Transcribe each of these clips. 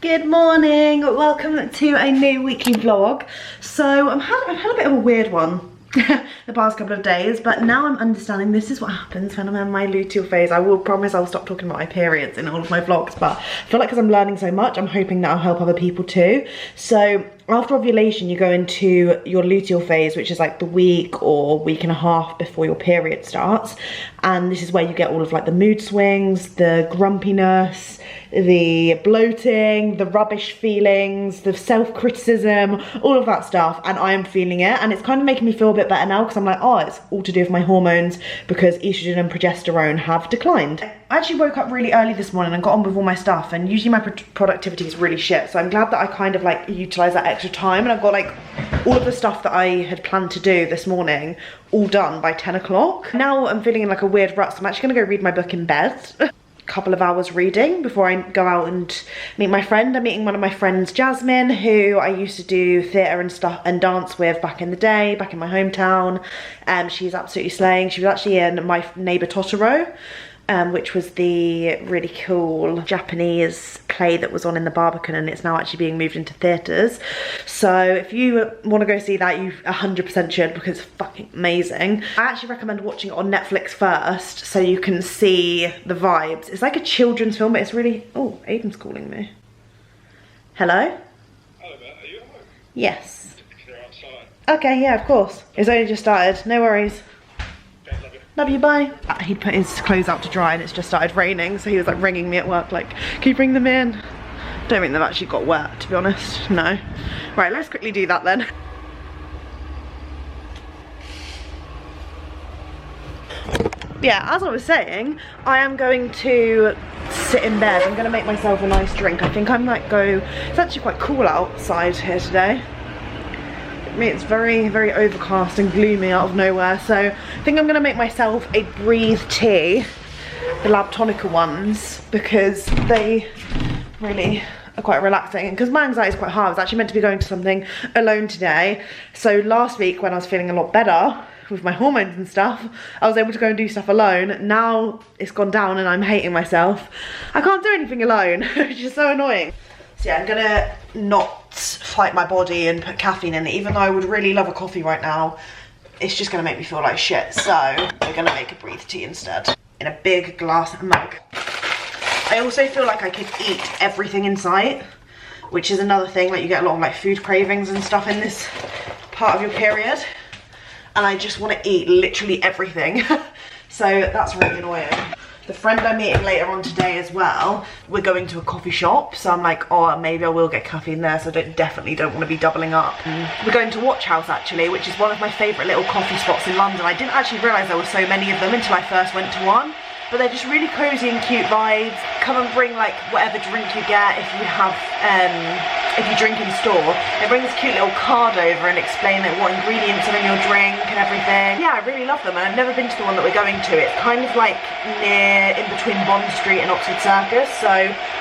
Good morning, welcome to a new weekly vlog. So I've had a bit of a weird one the past couple of days, but now I'm understanding this is what happens when I'm in my luteal phase. I will promise I'll stop talking about my periods in all of my vlogs, but I feel like because I'm learning so much, I'm hoping that I'll help other people too. So after ovulation, you go into your luteal phase, which is like the week or week and a half before your period starts. And this is where you get all of like the mood swings, the grumpiness, the bloating, the rubbish feelings, the self-criticism, all of that stuff. And I am feeling it. And it's kind of making me feel a bit better now because I'm like, oh, it's all to do with my hormones because estrogen and progesterone have declined. I actually woke up really early this morning and got on with all my stuff, and usually my productivity is really shit, so I'm glad that I kind of like utilize that extra time, and I've got like all of the stuff that I had planned to do this morning all done by 10 o'clock. Now I'm feeling in like a weird rut, so I'm actually gonna go read my book in bed. Couple of hours reading before I go out and meet my friend. I'm meeting one of my friends, Jasmine, who I used to do theatre and stuff and dance with back in the day, back in my hometown. She's absolutely slaying. She was actually in My Neighbour Totoro, which was the really cool Japanese play that was on in the Barbican, and it's now actually being moved into theatres. So if you want to go see that, you 100% should, because it's fucking amazing. I actually recommend watching it on Netflix first so you can see the vibes. It's like a children's film, but it's really... Oh, Aiden's calling me. Hello? Hello there, are you at home? Yes. You're outside. Okay, yeah, of course. It's only just started, no worries. Love you, bye. He'd put his clothes out to dry and it's just started raining, so he was like ringing me at work like, can you bring them in? Don't think they've actually got wet, to be honest, no. Right, let's quickly do that then. Yeah, as I was saying, I am going to sit in bed. I'm gonna make myself a nice drink. I think I might go, it's actually quite cool outside here today. It's very, very overcast and gloomy out of nowhere, so I think I'm gonna make myself a breathe tea, the Labtonica ones, because they really are quite relaxing, and because my anxiety is quite high. I was actually meant to be going to something alone today, so last week when I was feeling a lot better with my hormones and stuff, I was able to go and do stuff alone. Now it's gone down and I'm hating myself. I can't do anything alone, which is so annoying. So yeah, I'm gonna not fight my body and put caffeine in it, even though I would really love a coffee right now. It's just gonna make me feel like shit, so we're gonna make a breathe tea instead, in a big glass mug. I also feel like I could eat everything in sight, which is another thing, like you get a lot of like food cravings and stuff in this part of your period, and I just want to eat literally everything. So that's really annoying. The friend I'm meeting later on today as well, we're going to a coffee shop, so I'm like, oh, maybe I will get caffeine there, so I definitely don't want to be doubling up. We're going to Watch House actually, which is one of my favourite little coffee spots in London. I didn't actually realise there were so many of them until I first went to one, but they're just really cosy and cute vibes. Come and bring like whatever drink you get if you have, if you drink in store. They bring this cute little card over and explain like what ingredients are in your drink and everything. Yeah, I really love them, and I've never been to the one that we're going to. It's kind of like near, in between Bond Street and Oxford Circus, so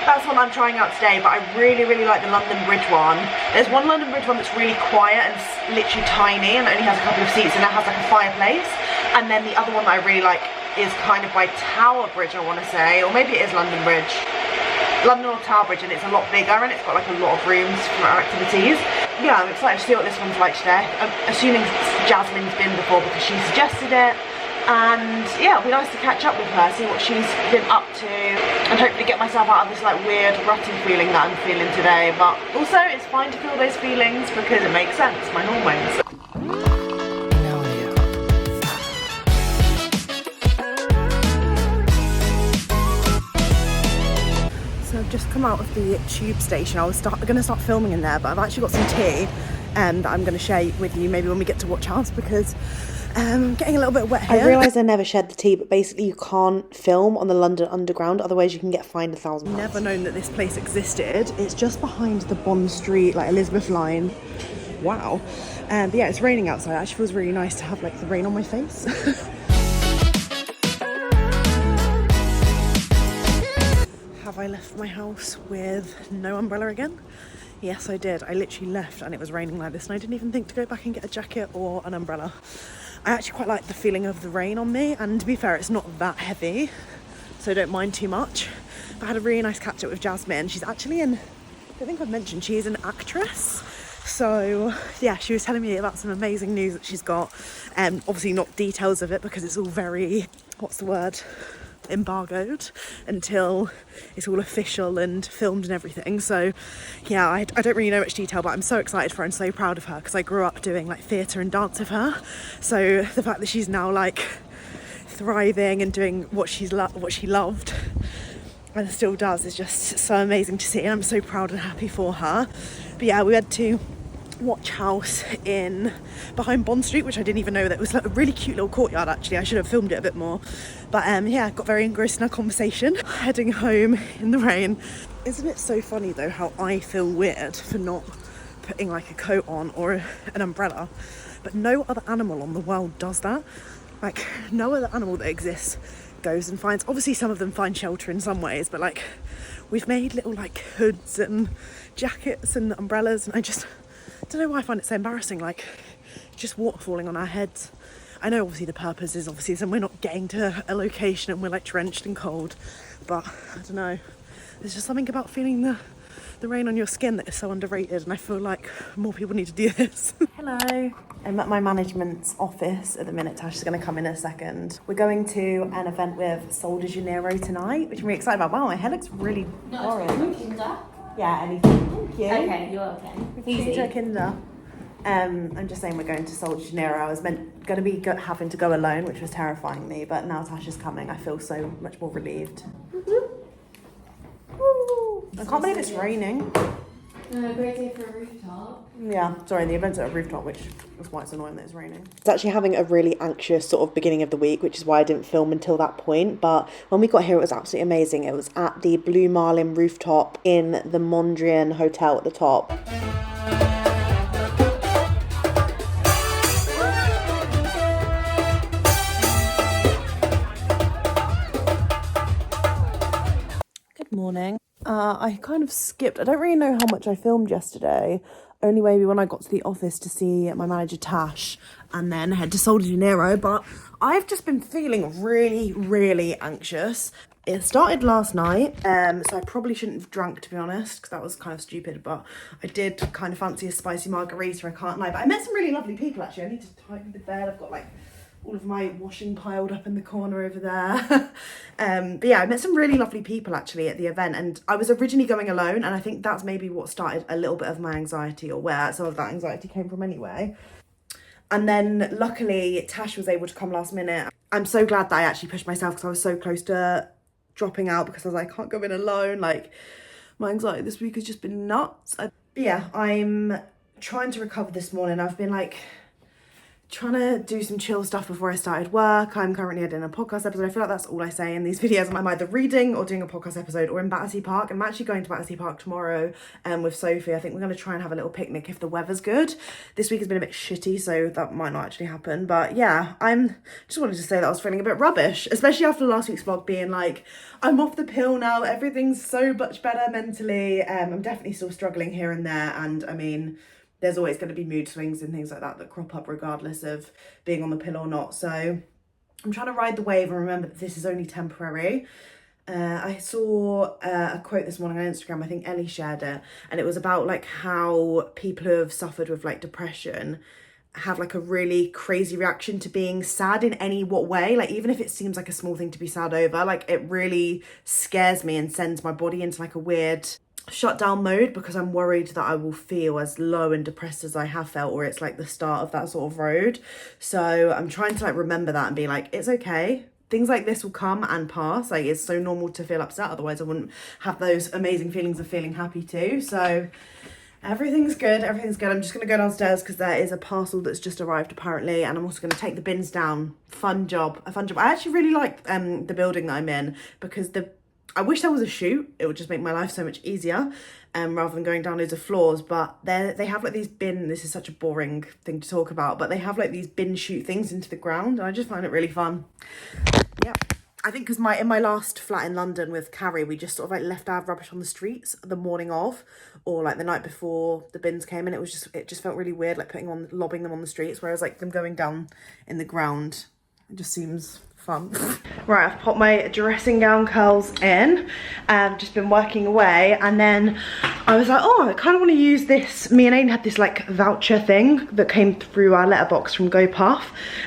that's what I'm trying out today, but I really, really like the London Bridge one. There's one London Bridge one that's really quiet and literally tiny and only has a couple of seats, and it has like a fireplace. And then the other one that I really like is kind of by Tower Bridge, I want to say, or maybe it is London Bridge. London or Tower Bridge, and it's a lot bigger and it's got like a lot of rooms for our activities. Yeah, I'm excited to see what this one's like today. I'm assuming Jasmine's been before because she suggested it, and yeah, it'll be nice to catch up with her, see what she's been up to, and hopefully get myself out of this like weird rutty feeling that I'm feeling today. But also it's fine to feel those feelings because it makes sense, my hormones. I've just come out of the tube station. I was gonna start filming in there, but I've actually got some tea that I'm gonna share with you maybe when we get to Watch House, because I'm getting a little bit wet here. I realised I never shared the tea, but basically you can't film on the London Underground, otherwise you can get fined £1,000. Never known that this place existed. It's just behind the Bond Street, like Elizabeth line. Wow. But yeah, it's raining outside. It actually feels really nice to have like the rain on my face. Have I left my house with no umbrella again? Yes, I did. I literally left and it was raining like this, and I didn't even think to go back and get a jacket or an umbrella. I actually quite like the feeling of the rain on me, and to be fair, it's not that heavy, so I don't mind too much. But I had a really nice catch up with Jasmine. She's actually in I think I've mentioned she is an actress. So yeah, she was telling me about some amazing news that she's got. Obviously not details of it because it's all very, what's the word, embargoed until it's all official and filmed and everything. So yeah, I don't really know much detail, but I'm so excited for her and so proud of her because I grew up doing like theatre and dance with her. So the fact that she's now like thriving and doing what she loved and still does is just so amazing to see, and I'm so proud and happy for her. But yeah, we had to watch house in behind Bond Street, which I didn't even know that was like a really cute little courtyard. Actually, I should have filmed it a bit more, but yeah, got very engrossed in our conversation. Heading home in the rain. Isn't it so funny though how I feel weird for not putting like a coat on or an umbrella, but no other animal on the world does that. Like no other animal that exists goes and finds, obviously some of them find shelter in some ways, but like we've made little like hoods and jackets and umbrellas, and I don't know why I find it so embarrassing, like just water falling on our heads. I know obviously the purpose is obviously so we're not getting to a location and we're like drenched and cold, but I don't know, there's just something about feeling the rain on your skin that is so underrated, and I feel like more people need to do this. Hello. I'm at my management's office at the minute. Tash is going to come in a second. We're going to an event with Sol de Janeiro tonight, which I'm really excited about. Wow, my hair looks really orange. Kinder? Yeah, anything. Thank you. Okay, you're okay. Easy to Kinder. I'm just saying we're going to Sol de Janeiro. I was going to be having to go alone, which was terrifying me, but now Tash is coming. I feel so much more relieved. I can't believe it's raining. Great day for a rooftop. Yeah, sorry, the event's at a rooftop, which is why it's annoying that it's raining. It's actually having a really anxious sort of beginning of the week, which is why I didn't film until that point. But when we got here, it was absolutely amazing. It was at the Blue Marlin rooftop in the Mondrian Hotel at the top. Good morning. I kind of skipped. I don't really know how much I filmed yesterday. Only maybe when I got to the office to see my manager Tash and then head to Sol de Janeiro. But I've just been feeling really, really anxious. It started last night, so I probably shouldn't have drunk, to be honest, because that was kind of stupid. But I did kind of fancy a spicy margarita, I can't lie. But I met some really lovely people, actually. I need to tighten the bed. I've got like all of my washing piled up in the corner over there. But yeah, I met some really lovely people actually at the event, and I was originally going alone, and I think that's maybe what started a little bit of my anxiety, or where some of that anxiety came from anyway. And then luckily Tash was able to come last minute. I'm so glad that I actually pushed myself, because I was so close to dropping out, because I was like, I can't go in alone. Like my anxiety this week has just been nuts. But yeah, I'm trying to recover this morning. I've been like trying to do some chill stuff before I started work. I'm currently editing a podcast episode. I feel like that's all I say in these videos. I'm either reading or doing a podcast episode or in Battersea Park. I'm actually going to Battersea Park tomorrow with Sophie. I think we're going to try and have a little picnic if the weather's good. This week has been a bit shitty, so that might not actually happen. But yeah, just wanted to say that I was feeling a bit rubbish, especially after last week's vlog being like, I'm off the pill now. Everything's so much better mentally. I'm definitely still struggling here and there. And I mean, there's always going to be mood swings and things like that crop up regardless of being on the pill or not. So I'm trying to ride the wave and remember that this is only temporary. I saw a quote this morning on Instagram. I think Ellie shared it, and it was about like how people who have suffered with like depression have like a really crazy reaction to being sad in any what way. Like even if it seems like a small thing to be sad over, like it really scares me and sends my body into like a weird shutdown mode, because I'm worried that I will feel as low and depressed as I have felt, or it's like the start of that sort of road. So I'm trying to like remember that and be like, it's okay. Things like this will come and pass. Like it's so normal to feel upset, otherwise I wouldn't have those amazing feelings of feeling happy too. So everything's good. I'm just gonna go downstairs because there is a parcel that's just arrived apparently, and I'm also gonna take the bins down. A fun job. I actually really like the building that I'm in, because I wish there was a chute. It would just make my life so much easier, rather than going down loads of floors. But they have like these this is such a boring thing to talk about, but they have like these bin chute things into the ground, and I just find it really fun. Yeah, I think because in my last flat in London with Carrie, we just sort of like left our rubbish on the streets the morning of, or like the night before the bins came in. It just felt really weird, like lobbing them on the streets, whereas like them going down in the ground, it just seems fun. Right, I've popped my dressing gown curls in, just been working away, and then I was like, oh, I kind of want to use this. Me and Aiden had this like voucher thing that came through our letterbox from GoPuff,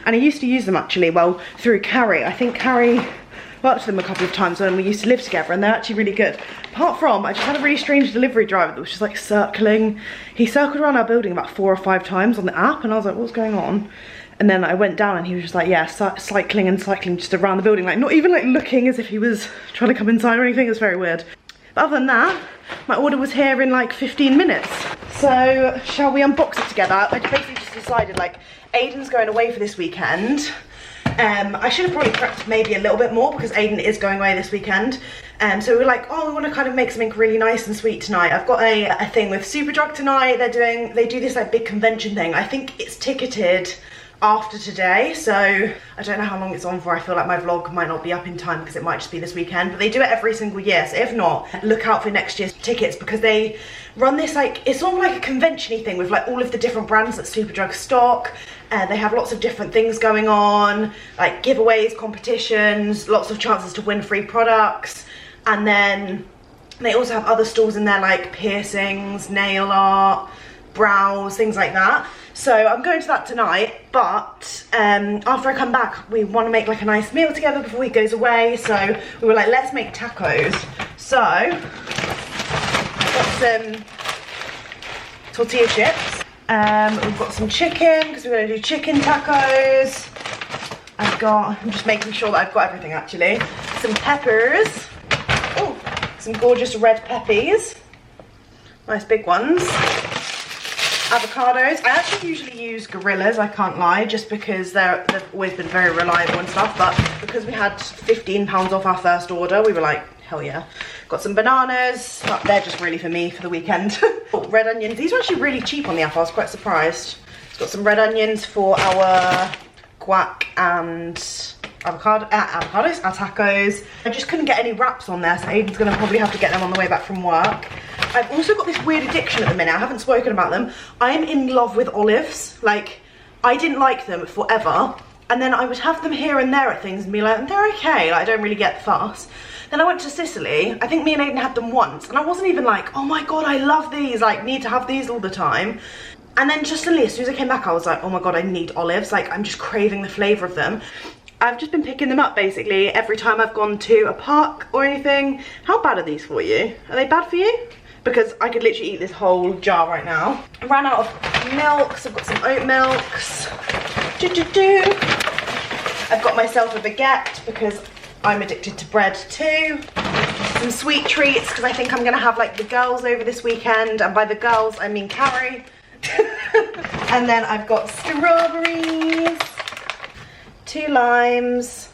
and I used to use them actually, well, through Carrie. I think Carrie worked with them a couple of times when we used to live together, and they're actually really good. Apart from, I just had a really strange delivery driver that was just like circling. He circled around our building about 4 or 5 times on the app, and I was like, what's going on? And then I went down and he was just like, yeah, cycling and cycling just around the building, like not even like looking as if he was trying to come inside or anything. It was very weird. But other than that, my order was here in like 15 minutes. So shall we unbox it together? I basically just decided like Aiden's going away for this weekend. I should have probably prepped maybe a little bit more because Aiden is going away this weekend. So we were like, oh, we want to kind of make something really nice and sweet tonight. I've got a thing with Superdrug tonight. They do this like big convention thing. I think it's ticketed after today, so I don't know how long it's on for. I feel like my vlog might not be up in time because it might just be this weekend, but they do it every single year, so if not, look out for next year's tickets because they run this like, it's sort of like a convention-y thing with like all of the different brands that Superdrug stock, and they have lots of different things going on, like giveaways, competitions, lots of chances to win free products, and then they also have other stalls in there like piercings, nail art, brows, things like that. So I'm going to that tonight, but after I come back, we want to make like a nice meal together before he goes away. So we were like, let's make tacos. So I've got some tortilla chips. We've got some chicken because we're going to do chicken tacos. I'm just making sure that I've got everything actually. Some peppers. Oh, some gorgeous red peppies. Nice big ones. Avocados. I actually usually use Gorillas, I can't lie, just because they've always been very reliable and stuff, but because we had £15 off our first order, we were like, hell yeah. Got some bananas, but they're just really for me for the weekend. Oh, red onions. These are actually really cheap on the app, I was quite surprised. It's got some red onions for our guac and avocados, our tacos. I just couldn't get any wraps on there, so Aiden's gonna probably have to get them on the way back from work. I've also got this weird addiction at the minute. I haven't spoken about them. I am in love with olives. Like, I didn't like them forever, and then I would have them here and there at things and be like, they're okay, like I don't really get the fuss. Then I went to Sicily. I think me and Aiden had them once, and I wasn't even like, oh my god, I love these, like need to have these all the time. And then just suddenly, as soon as I came back, I was like, oh my god, I need olives. Like, I'm just craving the flavour of them. I've just been picking them up basically every time I've gone to a park or anything. How bad are these for you? Are they bad for you? Because I could literally eat this whole jar right now. I ran out of milk, so I've got some oat milks. I've got myself a baguette because I'm addicted to bread too. Some sweet treats because I think I'm gonna have like the girls over this weekend, and by the girls I mean Carrie. And then I've got strawberries, 2 limes.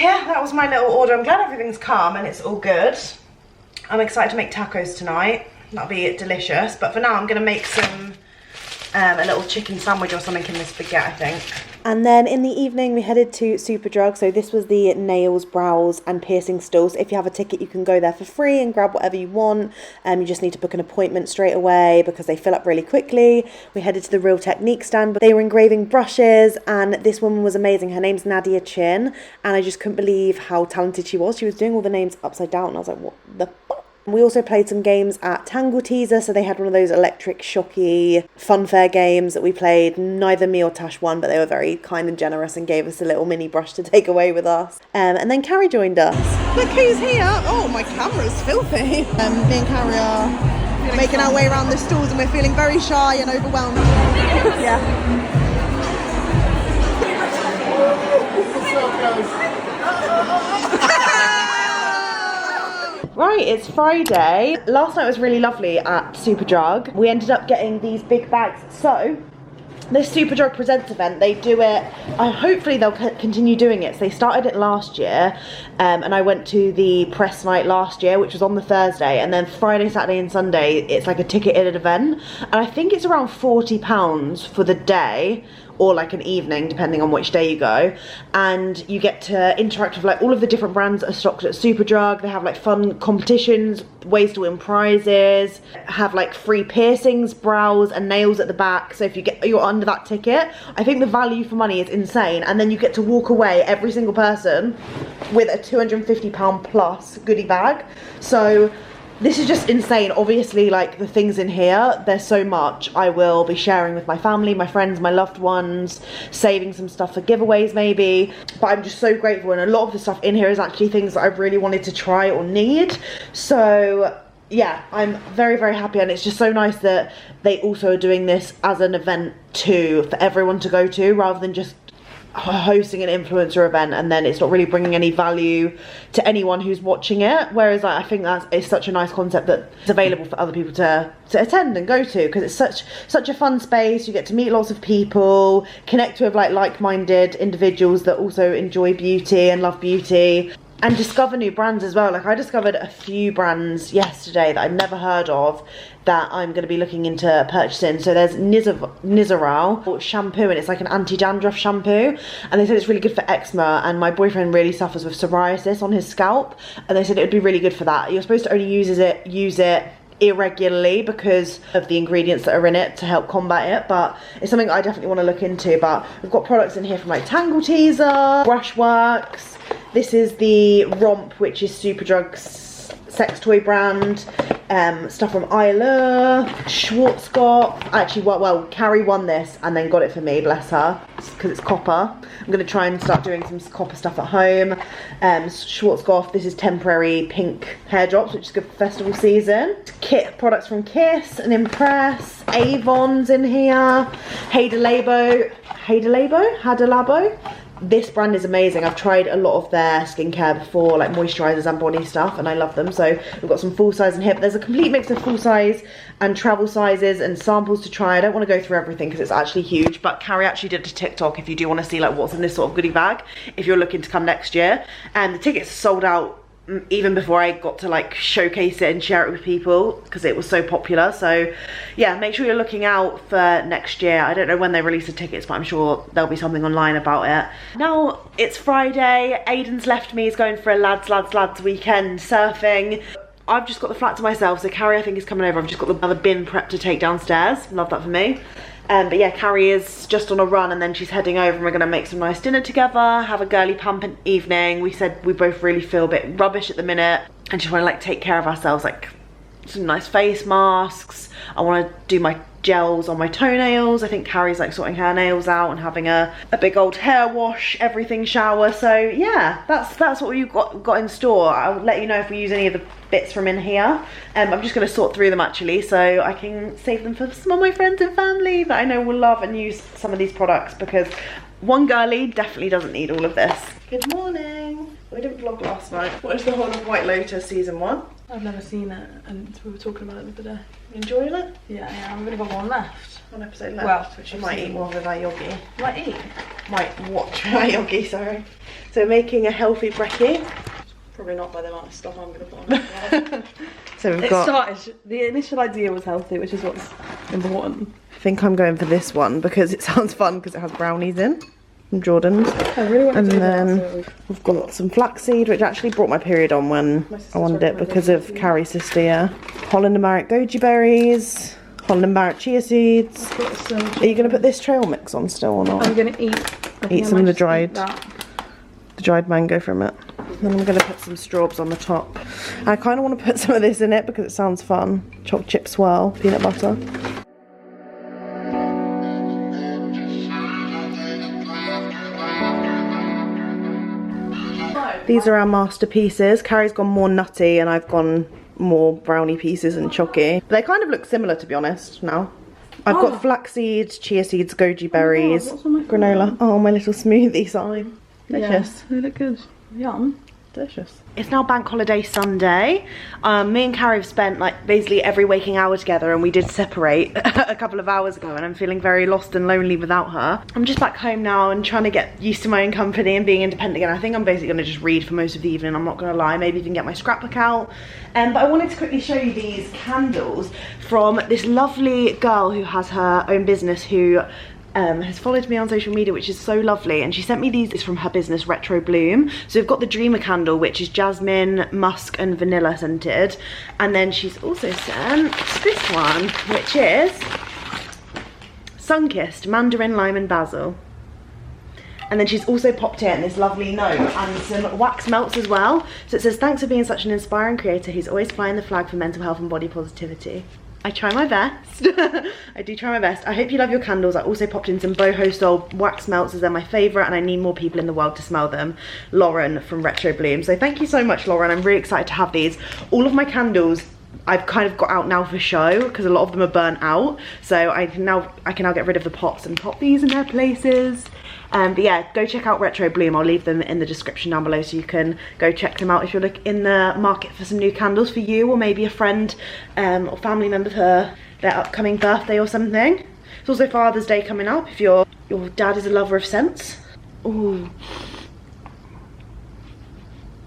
Yeah, that was my little order. I'm glad everything's calm and it's all good. I'm excited to make tacos tonight. That'll be delicious. But for now, I'm going to make some, a little chicken sandwich or something in this baguette, I think. And then in the evening, we headed to Superdrug. So this was the nails, brows and piercing stalls. If you have a ticket, you can go there for free and grab whatever you want. You just need to book an appointment straight away because they fill up really quickly. We headed to the Real Technique stand, but they were engraving brushes, and this woman was amazing. Her name's Nadia Chin, and I just couldn't believe how talented she was. She was doing all the names upside down. I was like, what the fuck? We also played some games at Tangle Teaser, so they had one of those electric, shocky, funfair games that we played. Neither me or Tash won, but they were very kind and generous and gave us a little mini brush to take away with us. And then Carrie joined us. Look who's here! Oh, my camera's filthy. Me and Carrie are making our way around the stalls, and we're feeling very shy and overwhelmed. Yeah. Right, it's Friday. Last night was really lovely at Superdrug. We ended up getting these big bags. So, this Superdrug Presents event, they do it, hopefully they'll continue doing it. So they started it last year, and I went to the press night last year, which was on the Thursday, and then Friday, Saturday and Sunday, it's like a ticketed event. And I think it's around £40 for the day, or like an evening, depending on which day you go, and you get to interact with like all of the different brands that are stocked at Superdrug. They have like fun competitions, ways to win prizes, have like free piercings, brows and nails at the back. So if you're under that ticket, I think the value for money is insane. And then you get to walk away, every single person, with a £250 plus goodie bag. So this is just insane. Obviously, like, the things in here, there's so much I will be sharing with my family, my friends, my loved ones, saving some stuff for giveaways maybe. But I'm just so grateful, and a lot of the stuff in here is actually things that I've really wanted to try or need. So yeah, I'm very, very happy, and it's just so nice that they also are doing this as an event too, for everyone to go to, rather than just hosting an influencer event and then it's not really bringing any value to anyone who's watching it. Whereas I think it's such a nice concept that it's available for other people to attend and go to, because it's such a fun space. You get to meet lots of people, connect with like-minded individuals that also enjoy beauty and love beauty, and discover new brands as well. Like, I discovered a few brands yesterday that I'd never heard of that I'm going to be looking into purchasing. So there's Nizoral shampoo, and it's like an anti-dandruff shampoo, and they said it's really good for eczema, and my boyfriend really suffers with psoriasis on his scalp, and they said it would be really good for that. You're supposed to only use it irregularly because of the ingredients that are in it to help combat it, but it's something I definitely want to look into. But we've got products in here from like Tangle Teezer, Brushworks. This is the Romp, which is Superdrug's sex toy brand. Stuff from Isla, Schwarzkopf. Actually, well, Carrie won this and then got it for me, bless her, because it's copper. I'm going to try and start doing some copper stuff at home. Schwarzkopf, this is temporary pink hair drops, which is good for festival season. Kit products from Kiss and Impress. Avon's in here. Hadelabo. This brand is amazing. I've tried a lot of their skincare before, like moisturisers and body stuff, and I love them. So we've got some full size in here, but there's a complete mix of full size and travel sizes and samples to try. I don't want to go through everything because it's actually huge, but Carrie actually did a TikTok if you do want to see like what's in this sort of goodie bag if you're looking to come next year. And the tickets sold out even before I got to like showcase it and share it with people because it was so popular. So yeah, make sure you're looking out for next year. I don't know when they release the tickets, but I'm sure there'll be something online about it. Now it's Friday, Aiden's left me, he's going for a lads weekend surfing. I've just got the flat to myself, so Carrie I think is coming over. I've just got the other bin prep to take downstairs. Love that for me. But yeah, Carrie is just on a run and then she's heading over and we're gonna make some nice dinner together, have a girly pump evening. We said we both really feel a bit rubbish at the minute and just wanna like take care of ourselves, like some nice face masks. I wanna do my gels on my toenails. I think Carrie's like sorting her nails out and having a big old hair wash, everything shower. So yeah, that's what we've got in store. I'll let you know if we use any of the bits from in here. I'm just gonna sort through them actually so I can save them for some of my friends and family that I know will love and use some of these products, because one girly definitely doesn't need all of this. Good morning. We didn't vlog last night. What is the whole of White Lotus season 1? I've never seen it, and we were talking about it the other day. Enjoying it? Yeah, I've only got one left. One episode left, Well, which you might eat more of our yogi. Might eat? Might watch our yogi, sorry. So making a healthy brekkie. Probably not by the amount of stuff I'm going to put on. So we've got... The initial idea was healthy, which is what's important. I think I'm going for this one because it sounds fun because it has brownies in. From Jordan's. I really want to do that. And So then we've got some flaxseed, which actually brought my period on when I wanted it because of Carrie's sister, yeah. Holland and Barrett goji berries, Holland and Barrett chia seeds. Are you going to put this trail mix on still or not? I'm going to eat some of the dried mango from it. Then I'm going to put some straws on the top. I kind of want to put some of this in it because it sounds fun. Chocolate chip swirl, peanut butter. These are our masterpieces. Carrie's gone more nutty and I've gone more brownie pieces and chalky. But they kind of look similar, to be honest, now. I've got flax seeds, chia seeds, goji berries, granola. Oh, my little smoothie sign. Delicious. Yeah, they look good. Yum. Delicious. It's now bank holiday Sunday. Me and Carrie have spent like basically every waking hour together, and we did separate a couple of hours ago, and I'm feeling very lost and lonely without her. I'm just back home now and trying to get used to my own company and being independent again. I think I'm basically going to just read for most of the evening, I'm not going to lie, maybe even get my scrapbook out. But I wanted to quickly show you these candles from this lovely girl who has her own business, who has followed me on social media, which is so lovely, and she sent me these from her business Retro Bloom. So we've got the Dreamer candle, which is jasmine, musk and vanilla scented, and then she's also sent this one, which is Sunkissed Mandarin, Lime and Basil. And then she's also popped in this lovely note and some wax melts as well. So it says, thanks for being such an inspiring creator who's always flying the flag for mental health and body positivity. I try my best. I do try my best. I hope you love your candles. I also popped in some boho style wax melts as they're my favourite and I need more people in the world to smell them. Lauren from Retro Bloom. So thank you so much, Lauren. I'm really excited to have these. All of my candles I've kind of got out now for show because a lot of them are burnt out. So I can now get rid of the pots and pop these in their places. But yeah, go check out Retro Bloom. I'll leave them in the description down below so you can go check them out if you're in the market for some new candles for you or maybe a friend or family member for their upcoming birthday or something. It's also Father's Day coming up if your dad is a lover of scents. Ooh.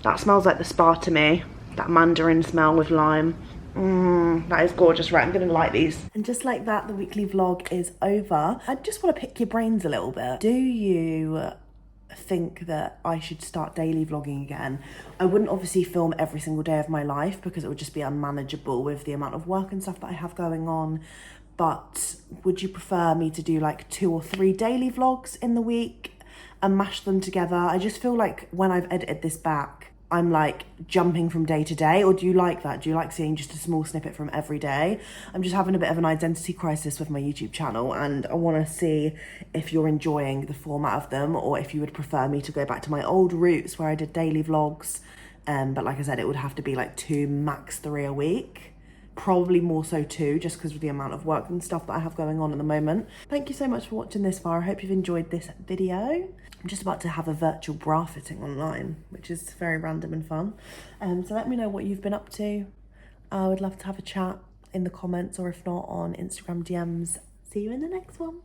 That smells like the spa to me. That mandarin smell with lime. That is gorgeous. Right, I'm gonna light these. And just like that, the weekly vlog is over. I just want to pick your brains a little bit. Do you think that I should start daily vlogging again? I wouldn't obviously film every single day of my life because it would just be unmanageable with the amount of work and stuff that I have going on. But would you prefer me to do like 2 or 3 daily vlogs in the week and mash them together? I just feel like when I've edited this back, I'm like jumping from day to day, or do you like that? Do you like seeing just a small snippet from every day? I'm just having a bit of an identity crisis with my YouTube channel and I want to see if you're enjoying the format of them or if you would prefer me to go back to my old roots where I did daily vlogs. But like I said, it would have to be like 2, max 3 a week. Probably more so 2, just because of the amount of work and stuff that I have going on at the moment. Thank you so much for watching this far. I hope you've enjoyed this video. I'm just about to have a virtual bra fitting online, which is very random and fun. So let me know what you've been up to. I would love to have a chat in the comments or if not on Instagram DMs. See you in the next one.